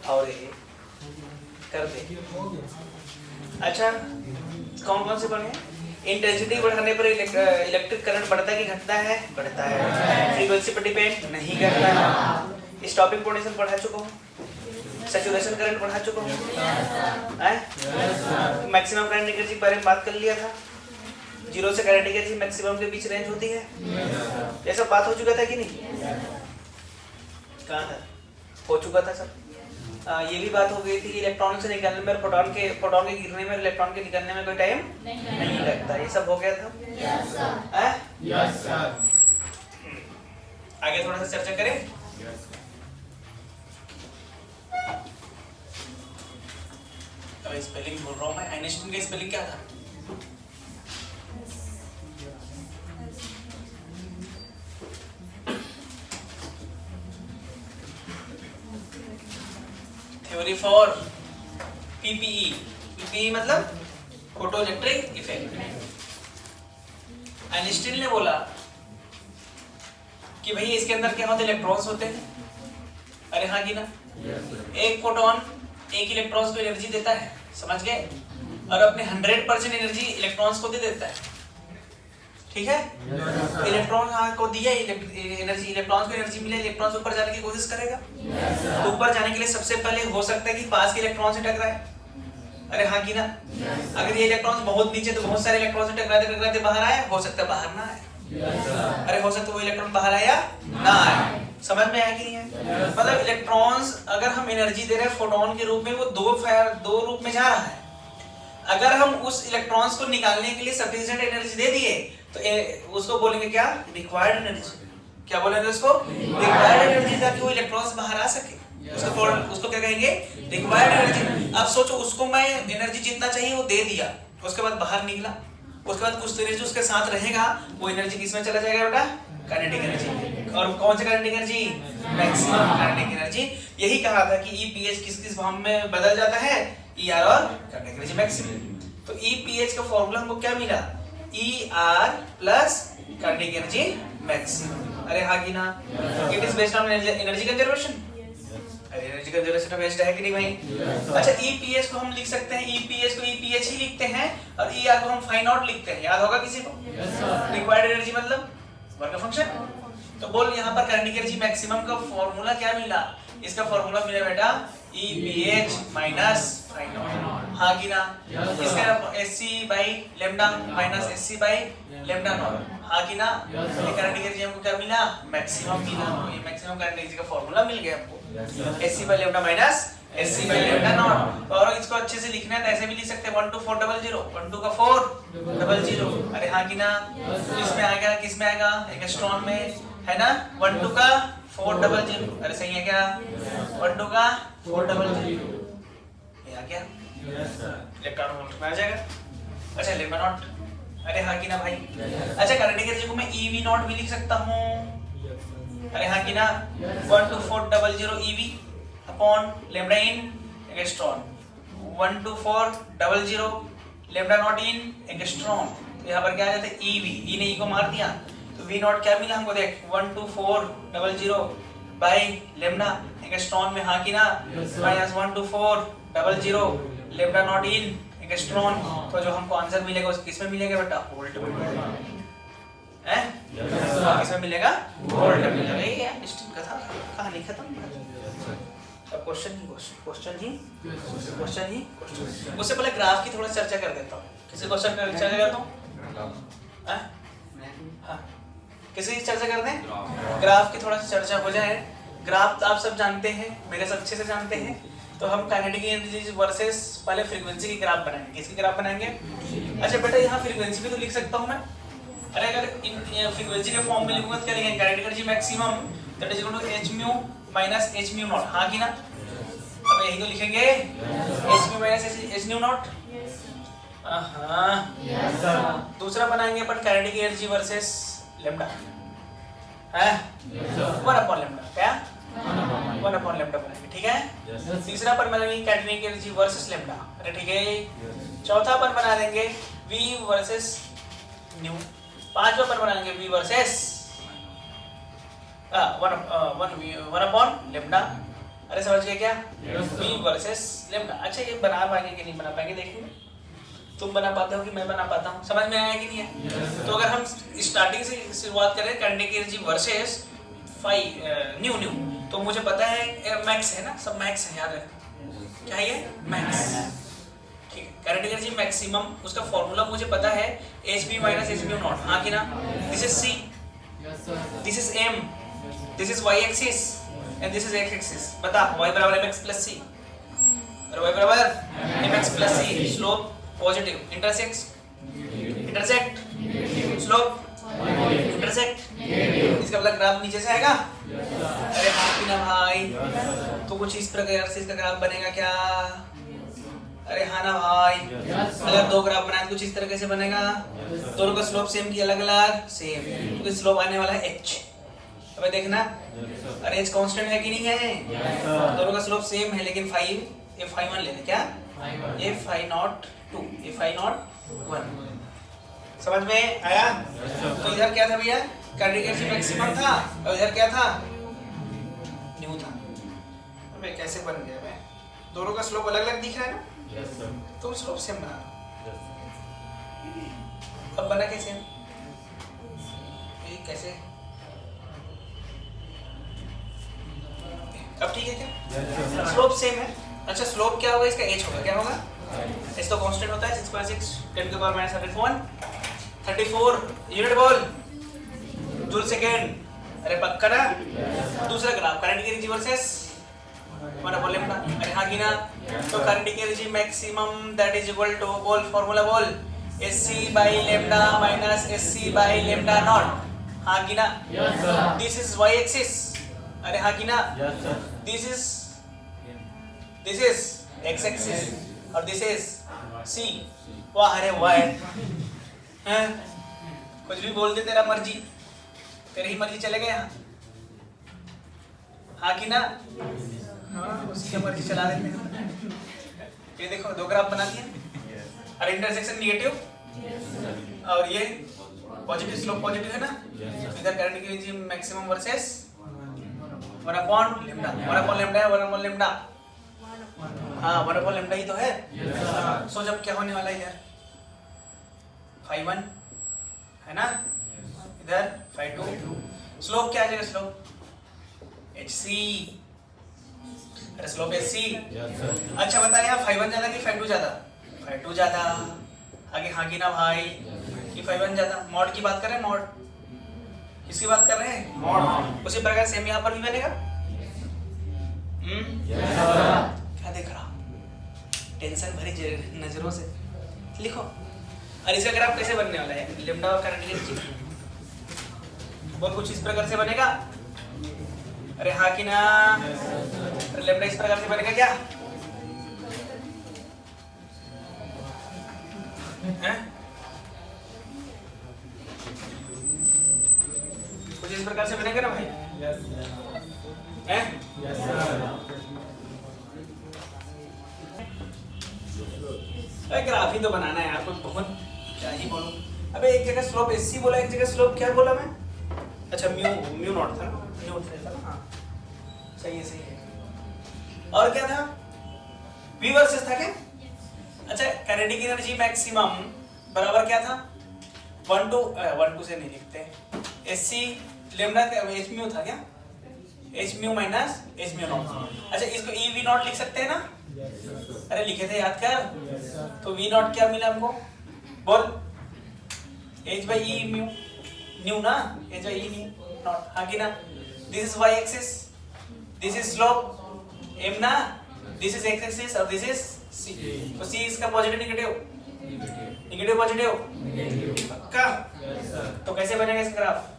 और ये कर दे। अच्छा कौन कौन से पढ़े? इंटेंसिटी बढ़ाने पर इलेक्ट्रिक करंट बढ़ता है कि घटता है? बढ़ता है। फ्रीक्वेंसी पर डिपेंड नहीं करता है। स्टॉपिंग पोटेंशियल पढ़ा चुका हूँ। सैचुरेशन करंट पढ़ा चुका हूँ। मैक्सिमम काइनेटिक एनर्जी के बारे में बात कर लिया था। जीरो से काइनेटिक एनर्जी मैक्सिमम के बीच रेंज होती है। ये सब बात हो चुका था कि नहीं? कहाँ था? हो चुका था सब। ये भी बात हो गई थी कि इलेक्ट्रॉन से निकलने में प्रोटॉन के गिरने में इलेक्ट्रॉन के निकलने में कोई टाइम नहीं लगता। ये सब हो गया था। Yes sir. आगे थोड़ा सा चर्चा करें। अब स्पेलिंग बोल रहा हूँ मैं। आइंस्टीन का स्पेलिंग क्या था? Theory for PPE. पीपीई मतलब फोटो इलेक्ट्रिक इफेक्ट। आइंस्टीन ने बोला कि भाई इसके अंदर क्या होते हैं? इलेक्ट्रॉन्स होते हैं। अरे हाँ कि ना? एक फोटोन एक इलेक्ट्रॉन्स को एनर्जी देता है, समझ गए? और अपने 100% एनर्जी इलेक्ट्रॉन्स को दे देता है। ठीक है? इलेक्ट्रॉन को दिया एनर्जी, इलेक्ट्रॉन्स को एनर्जी मिले, इलेक्ट्रॉन्स ऊपर जाने की कोशिश करेगा। तो ऊपर जाने के लिए सबसे पहले हो सकता है कि पास के इलेक्ट्रॉन से टकराए। अरे हाँ कि ना? अगर ये इलेक्ट्रॉन्स बहुत नीचे तो बहुत सारे इलेक्ट्रॉन से टकराते बाहर आए, हो सकता है बाहर ना आए। अरे हो सकता है वो इलेक्ट्रॉन बाहर आया ना आए। समझ में आया कि नहीं है? मतलब इलेक्ट्रॉन्स अगर हम एनर्जी दे रहे हैं फोटोन के रूप में, वो दो रूप में जा रहा है। अगर हम उस इलेक्ट्रॉन्स को निकालने के लिए सफिशिएंट एनर्जी दे दिए तो उसको बोलेंगे क्या? Required energy. क्या बोलेंगे उसको? रिक्वायर्ड एनर्जी, ताकि वो इलेक्ट्रॉन्स बाहर आ सके। उसको क्या कहेंगे? Required energy. अब सोचो उसको मैं एनर्जी जितना चाहिए वो दे दिया, उसके बाद बाहर निकला, उसके बाद कुछ एनर्जी उसके साथ रहेगा, वो एनर्जी किसमें चला जाएगा बेटा? Kinetic energy. और कौन सी kinetic energy? Maximum kinetic energy. यही कहा था कि ईपीएच किस किस फॉर्म में बदल जाता है? ईआर और काइनेटिक एनर्जी मैक्सिमम। तो ईपीएच का फॉर्मूला हमको क्या मिला? ER plus kinetic energy maximum. अरे हाँ कि ना? It is based on energy conservation. अरे एनर्जी कंजर्वेशन बेस्ड है कि नहीं भाई? अच्छा ईपीएच को हम लिख सकते हैं, ईपीएच को ईपीएच ही लिखते हैं और ईआर को हम फाइंड आउट लिखते हैं। याद होगा किसी को? रिक्वायर्ड एनर्जी मतलब वर्क फंक्शन। तो बोल यहाँ पर काइनेटिक एनर्जी मैक्सिमम का फॉर्मूला क्या मिला? इसका फॉर्मूला मिला बेटा EPH माइनस फाइंड आउट। हाँ कि ना? इसका SC by lambda minus SC by lambda not. हाँ कि ना? ये काइनेटिक एनर्जी हमको क्या मिला? मैक्सिमम मिला। ये मैक्सिमम काइनेटिक एनर्जी का फॉर्मूला मिल गया हमको। SC by lambda minus SC by lambda not. और इसको अच्छे से लिखना है तो ऐसे भी लिख सकते हैं 12400 12 का 400। अरे हाँ कि ना? इसमें आएगा, किस में आएगा? इलेक्ट्रॉन में है ना? 12 का 400। अरे सही है क्या? 12 का 400 ये आ गया। इलेक्ट्रॉन वोल्ट में आ जाएगा। अच्छा लेम्डा नॉट। अरे हाँ कि ना भाई? अच्छा काइनेटिक एनर्जी को मैं EV नॉट भी लिख सकता हूँ। अरे हाँ कि ना? 12400 EV upon lambda in electron 12400 lambda not in electron. यहाँ पर क्या आ जाता है? EV। ई ने ई को मार दिया तो V नॉट क्या मिला हमको? देख 12400 बाई लेम्डा इलेक्ट्रॉन में। हाँ कि ना? Minus 12400 lambda not in electron. तो जो हमको आंसर मिलेगा उस किसमें मिलेगा बेटा? वोल्ट में मिलेगा। हैं? किसमें मिलेगा? वोल्ट में मिलेगा। ये आइंस्टीन का था, कहानी खत्म। अब क्वेश्चन ही। उससे पहले ग्राफ की थोड़ा चर्चा कर देता हूँ। किसी क्वेश्चन पर चर्चा करता हूँ? हाँ किसी की चर्चा कर दें? ग्राफ की थोड़ा सा चर्चा हो जाए। ग्राफ आप सब जानते हैं, मेरे से अच्छे से जानते हैं। तो हम काइनेटिक एनर्जी वर्सेस पहले फ्रीक्वेंसी की ग्राफ बनाएंगे। किसकी ग्राफ बनाएंगे? अच्छा बेटा यहाँ फ्रीक्वेंसी भी तो लिख सकता हूँ मैं। अरे अगर इन फ्रीक्वेंसी के फॉर्म में लिखूंगा तो क्या लिखेंगे? Kinetic energy maximum that is equal to h mu minus h mu naught. हाँ कि ना? अब यही तो लिखेंगे h mu minus h mu naught. हाँ दूसरा बनाएंगे अपन काइनेटिक एनर्जी वर्सेस लेम्डा है 1 अपॉन लेम्डा। क्या? 1 अपॉन लेम्डा बनाएंगे। ठीक है? तीसरा पर बनाएंगे काइनेटिक एनर्जी वर्सेस लेम्डा। अरे ठीक है? चौथा पर बना देंगे V वर्सेस न्यू। पांचवा पर बनाएंगे V वर्सेस 1 अपॉन लेम्डा। अरे समझ गए क्या? v versus lambda. अच्छा ये बना पाएंगे कि नहीं बना पाएंगे देखेंगे। तुम बना पाते हो कि मैं बना पाता हूँ? समझ में आया कि नहीं है? तो अगर हम स्टार्टिंग से शुरुआत करें kinetic energy versus new new, तो मुझे पता है मैक्स है ना, सब मैक्स है, याद रखना क्या है ये मैक्स। ठीक है, काइनेटिक एनर्जी मैक्सिमम उसका फॉर्मूला मुझे पता है hp माइनस hp नॉट। हाँ कि ना? This is c, this is m, this is y axis and this is x axis. बता y बराबर mx प्लस c, और y बराबर mx plus c। Slope positive, intersect slope intersect, इसका मतलब graph नीचे से आएगा। अरे हाँ कि ना भाई? तो कुछ इस प्रकार से इसका ग्राफ बनेगा क्या? अरे हाँ ना भाई? अगर दो ग्राफ बनाए कुछ इस तरीके से बनेगा। दोनों का स्लोप सेम की अलग अलग सेम, क्योंकि स्लोप आने वाला है h। अब देखना, अरे h कांस्टेंट है कि नहीं है? दोनों का स्लोप सेम है, लेकिन फाइव f1 लेना क्या? f1 1 समझ में आया? तो इधर क्या था भैया? काइनेटिक एनर्जी मैक्सिमम था, और इधर क्या था? न्यू था। अबे कैसे बन गया मैं? दोनों का स्लोप अलग अलग दिख रहा है ना? तुम स्लोप सेम बना। अब बना कैसे? ये कैसे? अब ठीक है क्या? स्लोप सेम है। अच्छा स्लोप क्या होगा इसका? h होगा। क्या होगा? h तो कांस्टेंट होता है 6.6 10 to the power minus 34 unit बोल जूल सेकेंड। अरे पक्का ना? दूसरा graph kinetic energy versus one upon lambda. अरे हाँ कि ना? तो kinetic energy maximum that is equal to बोल फॉर्मूला बोल sc by lambda minus sc by lambda naught. हाँ कि ना? This is y axis. अरे हाँ कि ना? दिस इज x एक्सिस और दिस इज c। वाह अरे वाह हैं? कुछ भी बोल दे, तेरा मर्जी, तेरी ही मर्जी चलेगा यहाँ। हाँ कि ना? हाँ उसी की मर्जी चला देते हैं। ये देखो दो ग्राफ बना दिए, और इंटरसेक्शन निगेटिव और ये पॉजिटिव, स्लोप पॉजिटिव है ना? इधर kinetic energy maximum versus 1 upon lambda है 1 अपॉन लैम्डा। हाँ 1 अपॉन लैम्डा ही तो है। सो जब क्या होने वाला है इधर? phi 1 है ना? इधर phi 2। स्लोप क्या आ जाएगा? Slope hc। अरे स्लोप hc। अच्छा बता यहाँ phi 1 ज्यादा कि phi 2 ज्यादा? phi 2 ज्यादा। आगे हाँ कि ना भाई? कि phi 1 ज्यादा। मॉड की बात कर रहे हैं, मॉड किसकी बात कर रहे हैं? मॉड। उसी प्रकार सेम यहाँ पर भी बनेगा। क्या देख रहा? टेंशन भरी नजरों से लिखो। और इसका ग्राफ कैसे बनने वाला है? लैम्डा और काइनेटिक एनर्जी और कुछ इस प्रकार से बनेगा। अरे हाँ कि ना? लैम्डा इस प्रकार से बनेगा क्या? हैं? कुछ इस प्रकार से बनेगा ना भाई? हैं? ग्राफ ही तो बनाना है यार, कुछ बहुत क्या ही बोलूं। अबे एक जगह स्लोप एससी बोला, एक जगह स्लोप क्या बोला मैं? अच्छा म्यू नॉट था ना? म्यू था ना? हाँ सही है। और क्या था? v वर्सेस था क्या? अच्छा काइनेटिक एनर्जी मैक्सिमम बराबर क्या था? 1 to से नहीं लिखते, एससी लैम्डा का एच म्यू था क्या? H mu minus H mu naught. अच्छा इसको ई वी नॉट लिख सकते हैं ना? अरे लिखे थे, याद कर। तो वी नॉट क्या मिला हमको? बोल H by E mu nu ना? H by E nu nought. हाँ कि ना? This is Y axis, this is slope M ना, दिस इज एक्स एक्सिस और दिस इज सी। तो सी इसका पॉजिटिव निगेटिव पॉजिटिव पक्का? तो कैसे बनेगा इसका ग्राफ?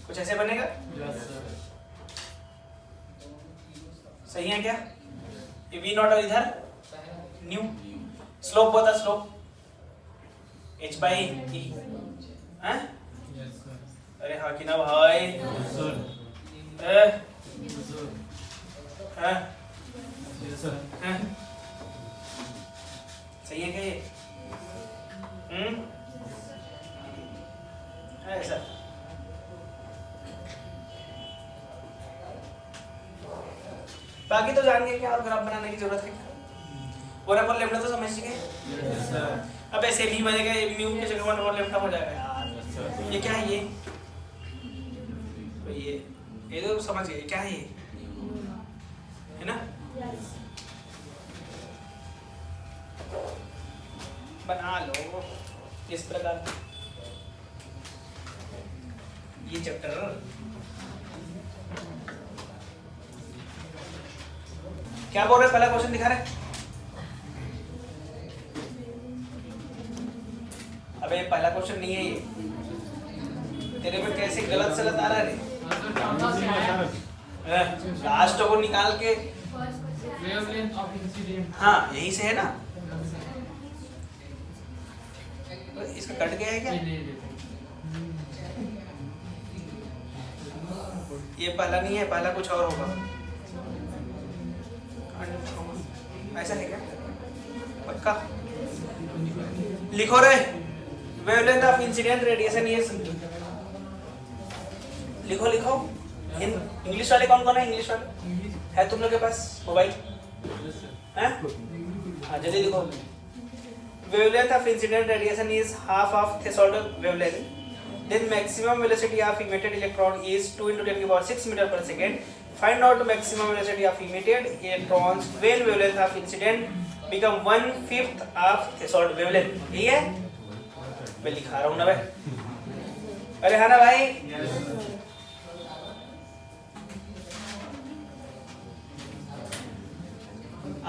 कुछ ऐसे बनेगा। सही है क्या? ये वी नॉट और इधर न्यू। स्लोप बता, स्लोप h बाई ई। अरे हाँ कि ना भाई? सही है क्या ये? ऐसा बाकी तो जान गए क्या, और ग्राफ बनाने की जरूरत है क्या? 1/λ तो समझ गए। अब ऐसे भी बनेगा, म्यू की जगह 1/λ हो जाएगा यार। ये क्या है ये? तो ये तो समझ गए क्या है ये, है ना? बना लो इस प्रकार ये चैप्टर। क्या बोल रहे, पहला क्वेश्चन दिखा रहे? अबे ये पहला क्वेश्चन नहीं है ये, तेरे में कैसे गलत सलत आ रहा है रे? लास्ट को निकाल के, हाँ यही से है ना? इसका कट गया है क्या? ये पहला नहीं है, पहला कुछ और होगा। ऐसा है क्या? पक्का लिखो रे। Wavelength of incident radiation is, लिखो लिखो। इंग्लिश वाले कौन कौन है? इंग्लिश वाले है तुम लोग के पास मोबाइल है? हाँ जल्दी लिखो। Wavelength of incident radiation is half of threshold wavelength, then maximum velocity of emitted electron is 2 × 10⁶ meter per second. Find out maximum velocity of emitted electrons when wavelength of incident become 1/5 of threshold wavelength. यही है? मैं लिखा रहा हूँ ना भाई। अरे हाँ ना भाई?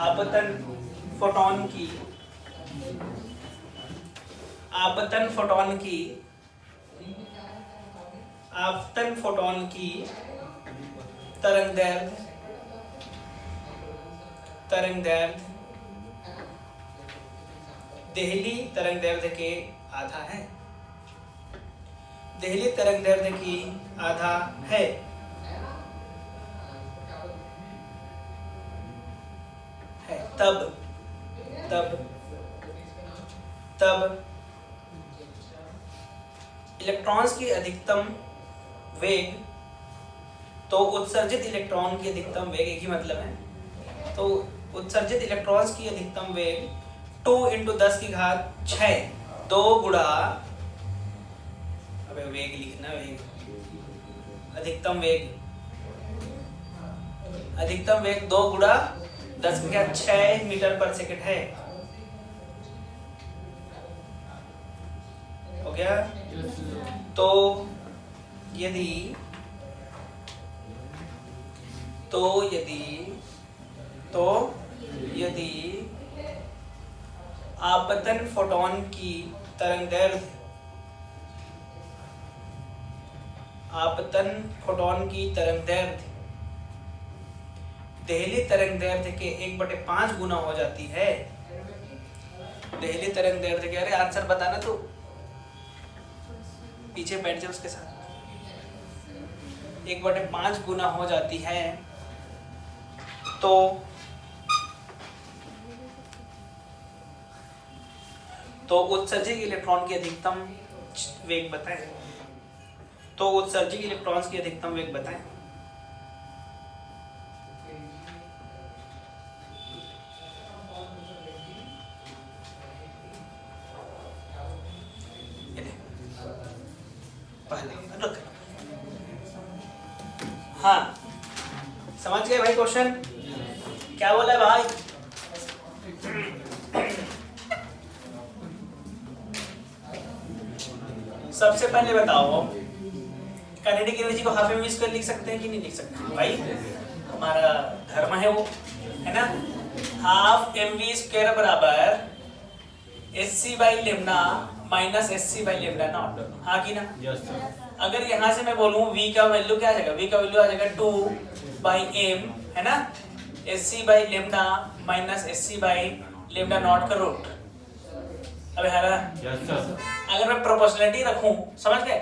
आपतन फोटोन की, आपतन फोटोन की, आपतन फोटोन की तरंगदैर्घ्य, तरंगदैर्घ्य देहली तरंगदैर्घ्य के आधा है, देहली तरंगदैर्घ्य की आधा है। तब तब तब इलेक्ट्रॉन्स की अधिकतम वेग, तो उत्सर्जित इलेक्ट्रॉन की अधिकतम वेग, एक ही मतलब है, तो उत्सर्जित इलेक्ट्रॉन्स की अधिकतम वेग 2 × 10⁶ 2 गुणा, अबे वेग लिखना, वेग अधिकतम वेग, अधिकतम वेग 2 × 10⁶ मीटर पर सेकंड है। हो गया? तो यदि आपतन फोटोन की तरंगदैर्घ्य, आपतन फोटोन की तरंगदैर्घ्य देहली तरंगदैर्घ्य के 1/5 गुना हो जाती है। देहली तरंगदैर्घ्य के, अरे आंसर बताना तो पीछे बैठ जाओ उसके साथ। 1/5 गुना हो जाती है, तो उत्सर्जित इलेक्ट्रॉन की अधिकतम वेग बताएं। तो उत्सर्जित इलेक्ट्रॉन्स की अधिकतम वेग बताएं। हाँ समझ गए भाई क्वेश्चन? क्या बोला है भाई? सबसे पहले बताओ, काइनेटिक एनर्जी को हाफ mv स्क्वायर लिख सकते हैं कि नहीं लिख सकते? भाई हमारा धर्म है वो, है ना? हाफ mv स्क्वायर बराबर hc/λ माइनस hc/λ0, हाँ कि ना? Yes sir. अगर यहाँ से मैं बोलूँ v का वैल्यू क्या आ जाएगा? v का वैल्यू आ जाएगा 2/m, है ना? hc/λ माइनस hc/λ0 का रूट। अबे है ना? Yes sir. अगर मैं प्रोपोर्शनलिटी रखूं, समझ गए?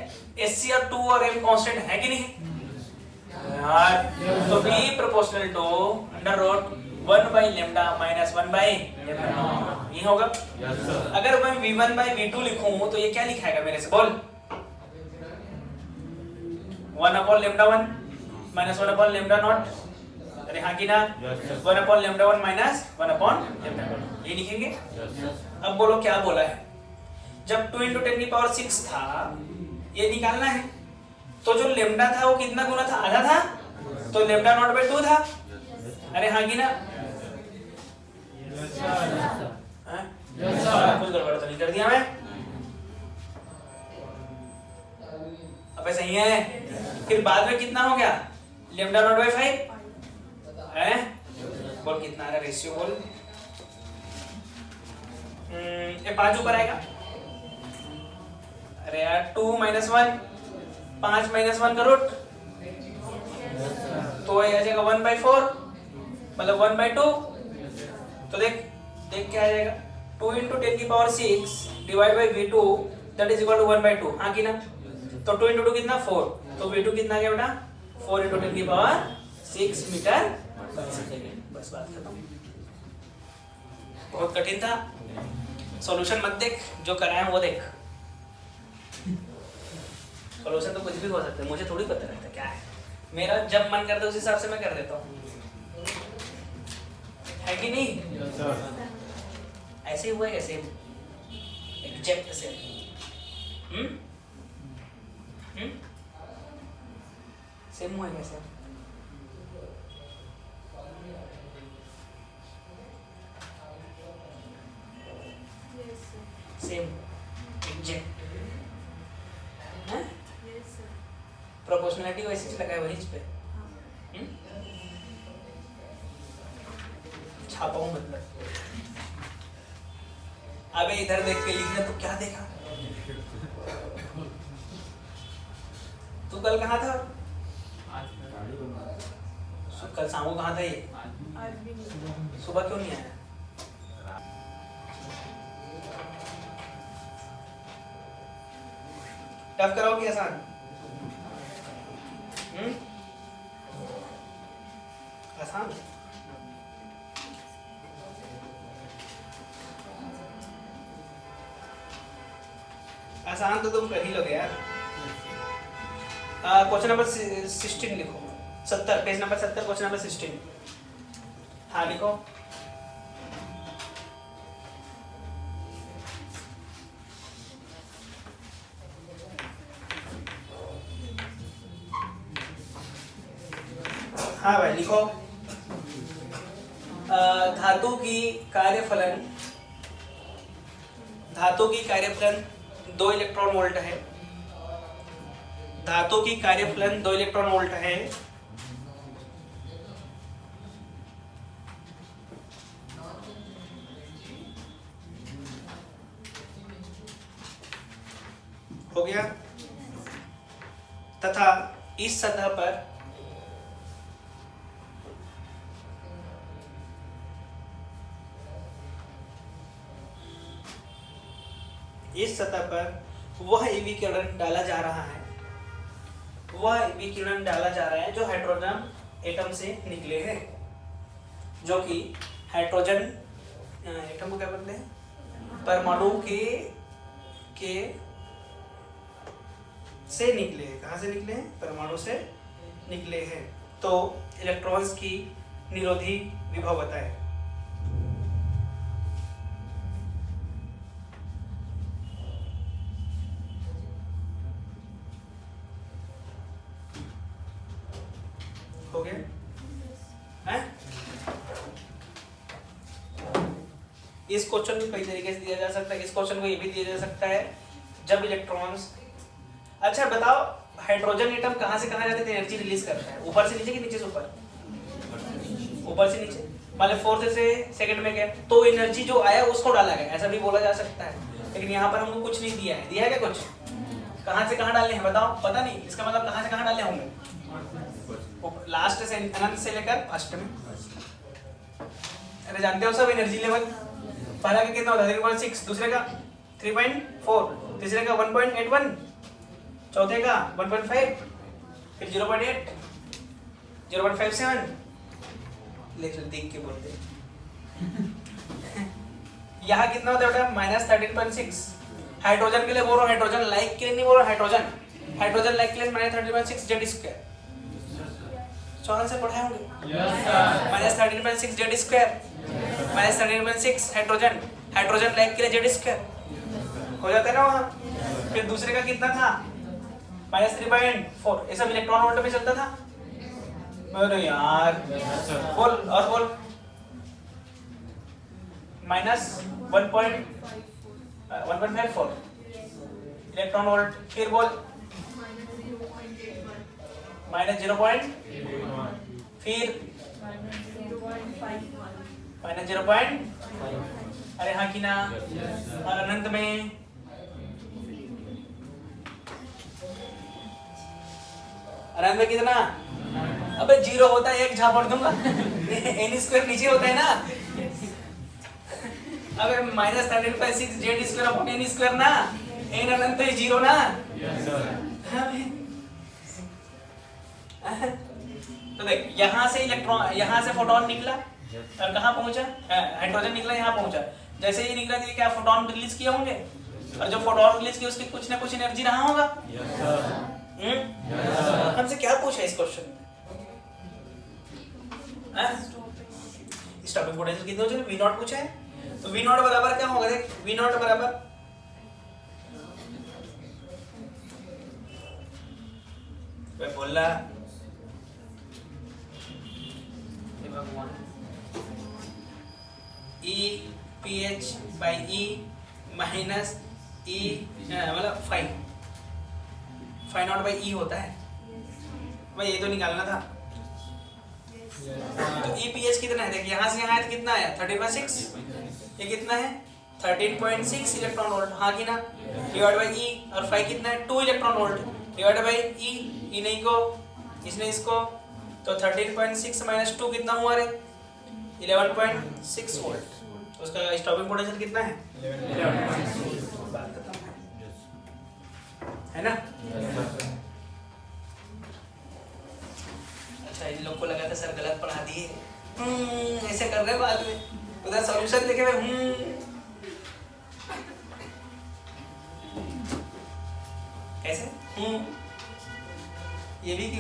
SC और 2 और m कांस्टेंट है कि नहीं यार? तो v प्रोपोर्शनल टू √1/λ माइनस 1/λ0, ये होगा। Yes sir. अगर मैं v1/v2 लिखूं तो ये क्या लिखाएगा मेरे से बोल? 1/λ1 माइनस 1/λ0, अरे हाँ की ना, 1/λ1 माइनस 1/λ2 ये लिखेंगे। अब बोलो क्या बोला है, जब 2 × 10⁶ था ये निकालना है, तो जो लेमडा था वो कितना गुना था, आधा था, तो λ0/2 था। अरे हाँ की ना, कुछ गड़बड़ तो नहीं कर दिया मैं, अब सही है। फिर बाद में कितना हो गया, λ0/5 है, बोल कितना आ रहा रेशियो बोल, ये 5 ऊपर आएगा, अरे यार 2 - 1 5 - 1 का रूट, तो ये आ जाएगा 1/4 मतलब 1/2, तो देख क्या आ जाएगा, 2 × 10⁶ divide by V2 that is equal to 1/2, हाँ की ना, तो 2 × 2 कितना 4, तो V2 कितना आ गया बेटा 4 × 10⁶ मीटर/सेकंड। बस बात खत्म, बहुत कठिन था, सॉल्यूशन मत देख, जो कराए वो देख, सॉल्यूशन तो कुछ भी हो सकता है, मुझे थोड़ी पता रहता क्या है, मेरा जब मन करता है उस हिसाब से मैं कर देता हूँ, है कि नहीं? ऐसे ही हुआ है, ऐसे एग्जैक्ट से सेम हुआ है कैसे, सेम एग्जैक्ट है, प्रोपोर्शनलिटी वैसे लगा है वही पे, छापा हूं मतलब। अबे इधर देख के लिखना, तो क्या देखा तू, कल कहाँ था, कल शाम को कहाँ था, ये सुबह क्यों नहीं आया, टफ कराओ कि आसान, आसान, आसान तो तुम कर ही लोगे यार। क्वेश्चन नंबर 16 लिखो, 70 पेज नंबर 70 क्वेश्चन नंबर 16, हाँ लिखो। हाँ भाई लिखो, धातु की कार्यफलन 2 इलेक्ट्रॉन वोल्ट है, धातु की कार्यफलन 2 इलेक्ट्रॉन वोल्ट है, हो गया, तथा इस सतह पर वह ईवी किरण डाला जा रहा है, जो हाइड्रोजन एटम से निकले हैं, जो कि हाइड्रोजन एटम को क्या बोलते हैं, परमाणु के से निकले हैं। कहाँ से निकले हैं, परमाणु से निकले हैं। तो इलेक्ट्रॉन्स की निरोधी विभव बताएं। हो गया है? इस क्वेश्चन को कई तरीके से दिया जा सकता है। इस क्वेश्चन को ये भी दिया जा सकता है, जब इलेक्ट्रॉन्स, अच्छा बताओ हाइड्रोजन एटम कहाँ से कहाँ जाते थे, एनर्जी रिलीज करता है, ऊपर से नीचे कि नीचे से ऊपर? ऊपर से नीचे, मतलब 4 से सेकंड में गया तो एनर्जी जो आया उसको डाला गया, ऐसा भी बोला जा सकता है। लेकिन यहाँ पर हमको कुछ नहीं दिया है। दिया है क्या कुछ? कहाँ से कहाँ डालने हैं बताओ? पता नहीं, इसका मतलब कहाँ से कहाँ डालने होंगे? लास्ट से अनंत से लेकर फर्स्ट में। अरे जानते हो सब एनर्जी लेवल, पहला का कितना होता है 3.6, दूसरे का 3.4, तीसरे का 1.81, चौथे का 1.5, फिर 0.8, 0.57। ले चल देख के बोलते यहाँ कितना होता है बेटा? -13.6। हाइड्रोजन के लिए बोल रहा हूँ, हाइड्रोजन लाइक के लिए नहीं बोल रहा, हाइड्रोजन लाइक के लिए -13.6 Z²। चौहान से पढ़ाए होंगे। -13.6 Z square, -13.6 hydrogen, hydrogen like के लिए जेड स्क्वायर हो जाता है ना वहाँ। फिर दूसरे का कितना था, -3.4, ये सब इलेक्ट्रॉन वोल्ट में चलता था। अरे यार बोल और बोल, -1.54 इलेक्ट्रॉन वोल्ट। फिर बोल -0. फिर -0. अरे हाँ कि ना। और अनंत में कितना, अबे 0 होता है, एक झापड़ दूंगा। n स्क्वायर नीचे होता है ना। अबे -13.6 Z square upon n square ना, n अनंत है 0 ना। तो देख यहाँ से इलेक्ट्रॉन, यहाँ से फोटोन निकला और कहाँ पहुंचा, हाइड्रोजन निकला यहाँ पहुंचा। जैसे ये निकला तो क्या फोटोन रिलीज किए होंगे, और जो फोटोन रिलीज किए उसकी कुछ ना कुछ एनर्जी रहा होगा। हमसे क्या पूछा इस क्वेश्चन में, स्टॉपिंग पोटेंशियल कितनी हो, V नॉट पूछा है। तो V नॉट बराबर क्या होगा, देख V नॉट बराबर बोला E PH by E minus E मतलब फाइव नॉट बाई E होता है भाई, ये तो निकालना था। तो E PH कितना है, देख यहाँ से यहाँ है तो कितना है 13.6, ये कितना है 13.6 इलेक्ट्रॉन वोल्ट, हाँ कि ना, डिवाइड बाई E, और फाइव कितना है 2 electron volt divide by E, E नहीं को इसने इसको, तो 13.6 माइनस 2 कितना हुआ रे 11.6 वोल्ट। तो उसका स्टॉपिंग पोटेंशियल कितना है 11.6, बात खत्म है ना। अच्छा इन लोग को लगा था सर गलत पढ़ा दिए, ऐसे कर रहे बाद में, उधर सॉल्यूशन लिखे हुए कैसे ये भी कि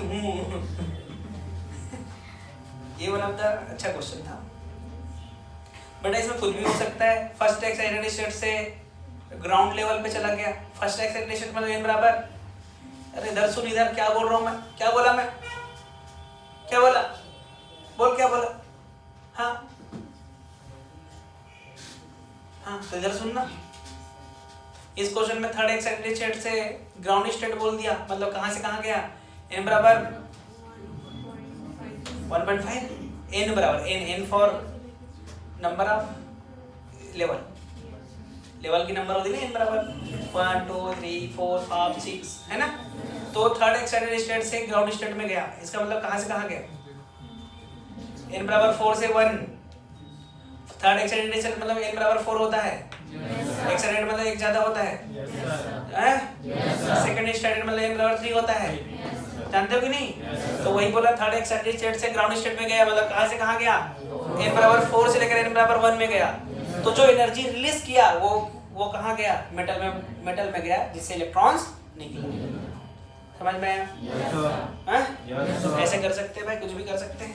ये वन ऑफ द अच्छा क्वेश्चन था बेटा। इसमें कुछ भी हो सकता है। फर्स्ट एक्साइटेड स्टेट से ग्राउंड लेवल पे चला गया, फर्स्ट एक्साइटेड स्टेट मतलब n बराबर, अरे इधर सुन, इधर क्या बोल रहा हूँ मैं, क्या बोला मैं, क्या बोला बोल, क्या बोला, हाँ हाँ तो इधर सुनना। इस क्वेश्चन में थर्ड एक्साइटेड स्टेट से ग्राउंड स्टेट बोल दिया, मतलब कहाँ से कहाँ गया, n बराबर 1.5, n बराबर n for number of level, level की नंबर होती है ना, n बराबर 1 2 3 4 5 6 है ना। तो थर्ड एक्साइटेड स्टेट से ग्राउंड स्टेट में गया, इसका मतलब कहाँ से कहाँ गया, n बराबर 4 से 1, थर्ड एक्साइटेड स्टेट मतलब n बराबर 4 होता है, एक्साइटेड मतलब एक ज्यादा होता है, सेकंड एक्साइटेड मतलब n बराबर 3 होता है, जानते हो कि नहीं। तो वही बोला थर्ड एक्साइटेड स्टेट से ग्राउंड स्टेट में गया, मतलब कहाँ से कहाँ गया, n बराबर 4 से लेकर n बराबर 1 में गया। तो जो एनर्जी रिलीज किया वो कहाँ गया, मेटल में गया, जिससे इलेक्ट्रॉन्स निकले। समझ में आया? ऐसे कर सकते हैं भाई, कुछ भी कर सकते हैं,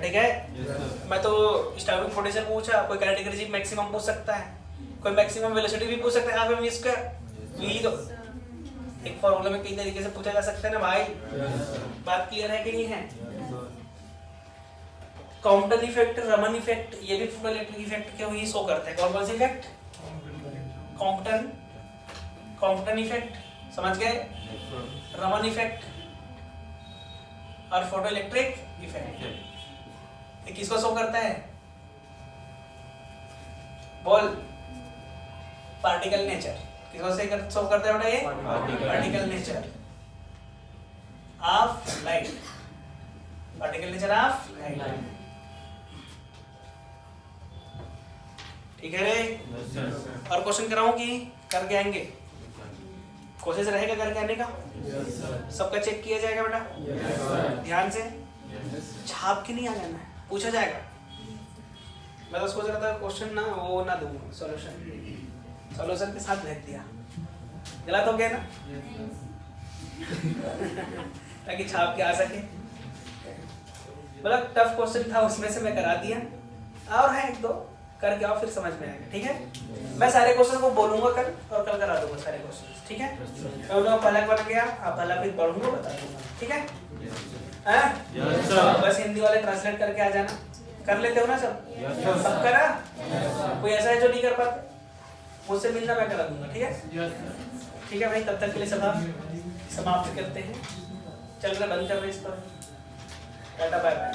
ठीक है। मैं तो स्टॉपिंग पोटेंशियल पूछा, कोई काइनेटिक एनर्जी मैक्सिमम पूछ सकता है, कोई मैक्सिमम वेलोसिटी भी पूछ सकता है, हाफ v स्क्वायर v तो एक फॉर्मूला में कई तरीके से पूछा जा सकता है ना भाई। बात क्लियर है कि नहीं है? कॉम्पटन इफेक्ट, रमन इफेक्ट, ये भी फोटोइलेक्ट्रिक इफेक्ट के ही शो करता है। कौन सी इफेक्ट, कॉम्पटन इफेक्ट समझ गए, रमन इफेक्ट और फोटोइलेक्ट्रिक इफेक्ट, ये किसको शो करता है, बोल, पार्टिकल नेचर, किसको से शो करता है बेटा, ये particle nature of light, particle nature of light, ठीक है रे। और क्वेश्चन कराऊं कि करके आएंगे, कोशिश रहेगा करके आने का, सबका चेक किया जाएगा बेटा, ध्यान से छाप के नहीं आ जाना है, पूछा जाएगा। मैं तो सोच रहा था क्वेश्चन ना वो ना दूं, सॉल्यूशन के साथ भेज दिया, गलत हो गया ना ताकि छाप के आ सके। मतलब टफ क्वेश्चन था, उसमें से मैं करा दिया, और है एक दो करके आओ, फिर समझ में आएगा। ठीक है, मैं सारे क्वेश्चन को बोलूंगा कल और कल करा दूंगा सारे क्वेश्चन। ठीक है, तो पलक बन गया, आप पलक भी पढ़ूंगा, बता दूंगा। ठीक है, बस हिंदी वाले ट्रांसलेट करके आ जाना। कर लेते हो ना सब? सब करा? कोई ऐसा है जो नहीं कर पाते? मुझसे मिलना, मैं करा दूंगा। ठीक है, ठीक है भाई, तब तक के लिए समाप्त करते हैं। चल रहा, बंद कर रहे इस पर। Tata bye bye.